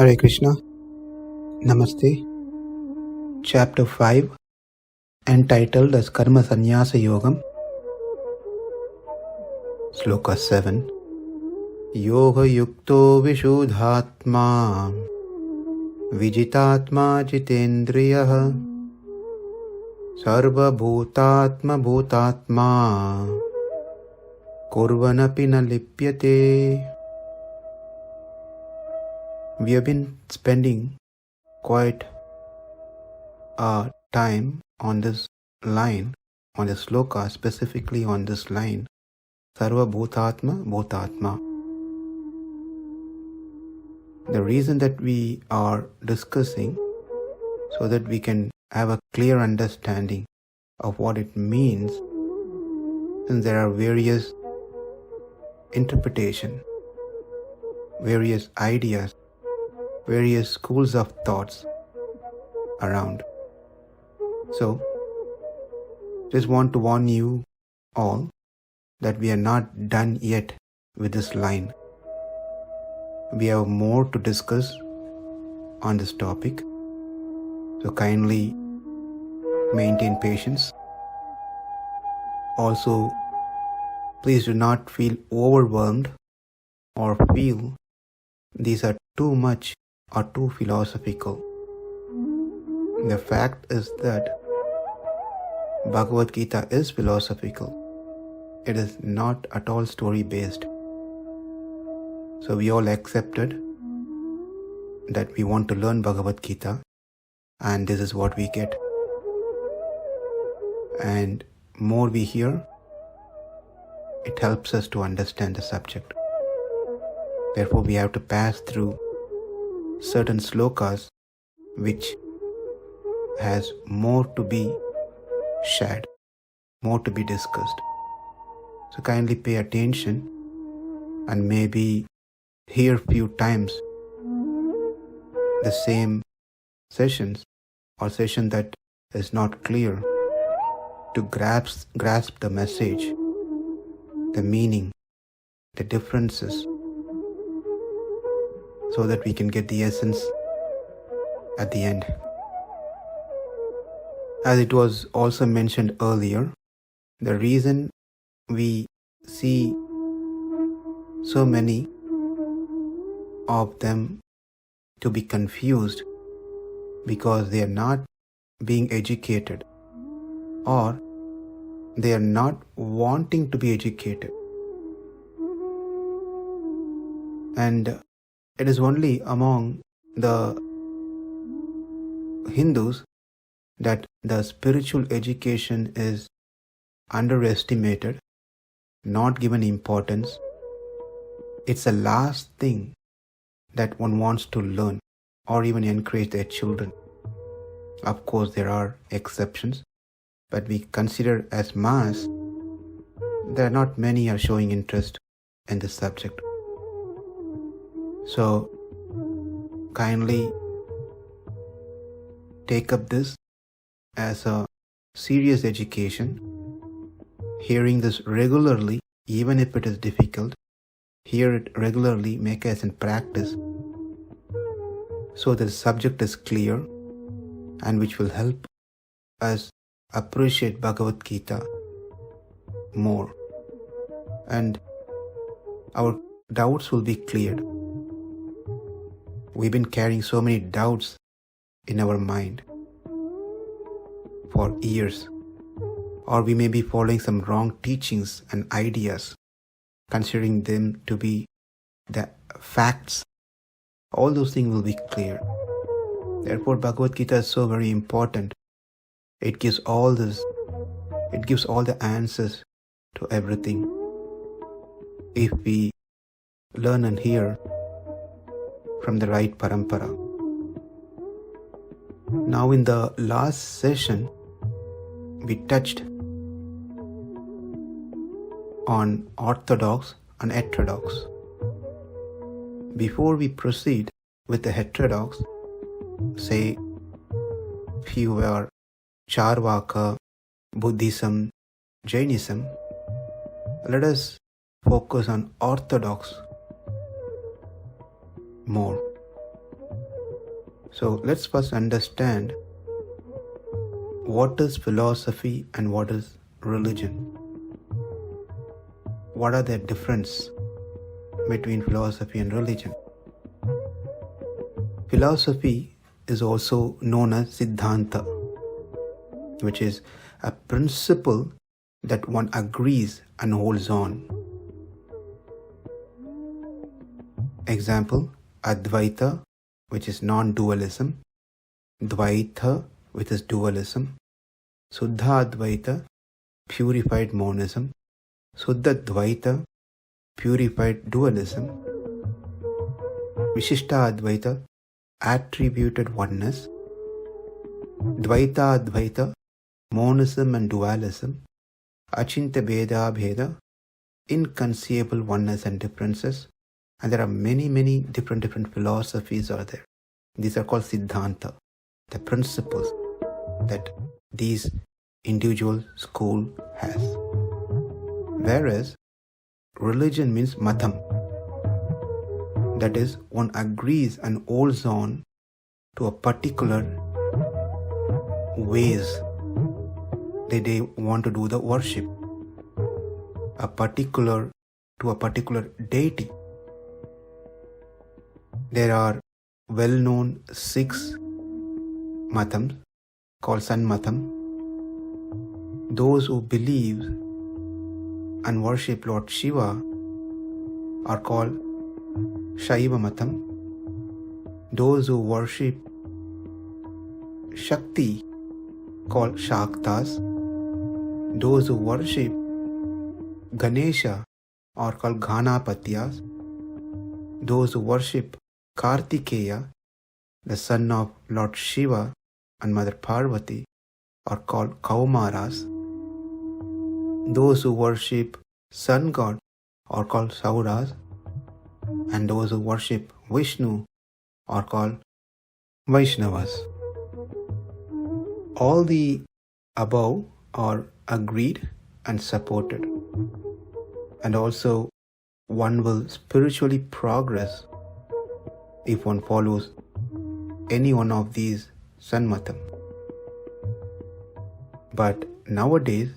Hare Krishna. Namaste. Chapter 5, entitled as Karma Sannyasa Yogam. Sloka 7. Yoga-yukto viśuddhātmā vijitātmā jitendriyaḥ sarva-bhūtātma-bhūtātmā kurvann lipyate. We have been spending quite a time on this line, on the sloka, specifically on this line, sarva-bhūtātma-bhūtātmā. The reason that we are discussing, so that we can have a clear understanding of what it means, since there are various interpretations, various ideas, various schools of thoughts around. So, just want to warn you all that we are not done yet with this line. We have more to discuss on this topic. So kindly maintain patience. Also, please do not feel overwhelmed or feel these are too much or too philosophical. The fact is that Bhagavad Gita is philosophical. It is not at all story based. So we all accepted that we want to learn Bhagavad Gita, and this is what we get. And more we hear, it helps us to understand the subject. Therefore we have to pass through certain slokas which has more to be shared, more to be discussed. So kindly pay attention and maybe hear few times the same sessions or session that is not clear, to grasp the message, the meaning, the differences, so that we can get the essence at the end. As it was also mentioned earlier, the reason we see so many of them to be confused because they are not being educated, or they are not wanting to be educated. And it is only among the Hindus that the spiritual education is underestimated, not given importance. It's the last thing that one wants to learn or even encourage their children. Of course, there are exceptions, but we consider as mass, there are not many are showing interest in this subject. So, kindly take up this as a serious education. Hearing this regularly, even if it is difficult, hear it regularly, make it in practice, so that the subject is clear, and which will help us appreciate Bhagavad Gita more. And our doubts will be cleared. We've been carrying so many doubts in our mind for years, or we may be following some wrong teachings and ideas, considering them to be the facts. All those things will be clear. Therefore, Bhagavad Gita is so very important. It gives all this, it gives all the answers to everything, if we learn and hear from the right parampara. Now in the last session, we touched on orthodox and heterodox. Before we proceed with the heterodox, say few are Charvaka, Buddhism, Jainism, let us focus on orthodox more. So let's first understand what is philosophy and what is religion. What are the difference between philosophy and religion? Philosophy is also known as siddhanta, which is a principle that one agrees and holds on. Example, Advaita, which is non-dualism, Dvaita, which is dualism, Suddha Advaita, purified monism, Suddha Dvaita, purified dualism, Vishishta Advaita, attributed oneness, Dvaita Advaita, monism and dualism, Achinta Bheda Bheda, inconceivable oneness and differences, and there are many different philosophies are there. These are called siddhanta, the principles that these individual school has. Whereas religion means matam, that is, one agrees and holds on to a particular ways that they want to do the worship, to a particular deity. There are well-known 6 matams called Sun Matam. Those who believe and worship Lord Shiva are called Shaiva Matam. Those who worship Shakti called Shaktas. Those who worship Ganesha are called Ganapatyas. Those who worship Kartikeya, the son of Lord Shiva and Mother Parvati, are called Kaumaras. Those who worship Sun God are called Sauras, and those who worship Vishnu are called Vaishnavas. All the above are agreed and supported, and also one will spiritually progress if one follows any one of these Sanmatam. But nowadays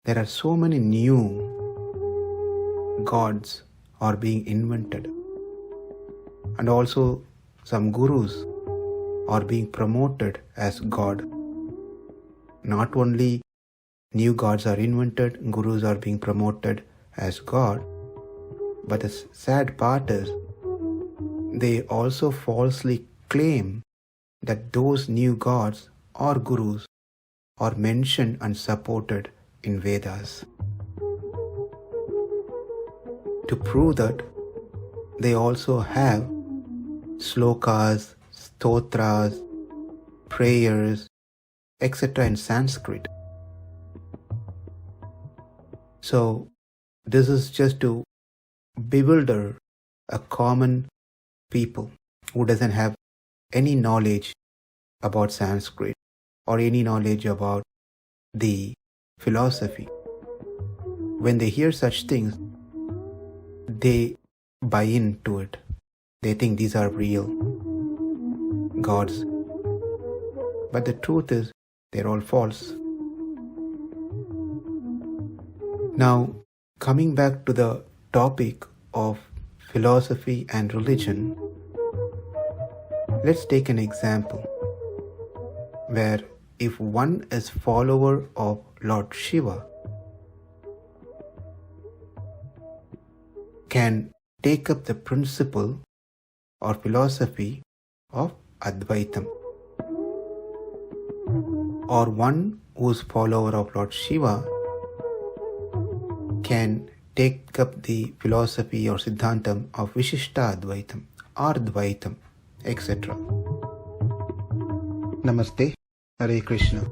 there are so many new gods are being invented, and also some gurus are being promoted as God. Not only new gods are invented, gurus are being promoted as God, but the sad part is they also falsely claim that those new gods or gurus are mentioned and supported in Vedas. To prove that, they also have slokas, stotras, prayers, etc. in Sanskrit. So this is just to bewilder a common people who doesn't have any knowledge about Sanskrit or any knowledge about the philosophy. When they hear such things, they buy into it. They think these are real gods. But the truth is, they're all false. Now, coming back to the topic of philosophy and religion, let's take an example where if one is follower of Lord Shiva, can take up the principle or philosophy of Advaitam, or one who is follower of Lord Shiva can take up the philosophy or siddhantam of Vishishta Advaitam or Dvaitam, etc. Namaste, Hare Krishna.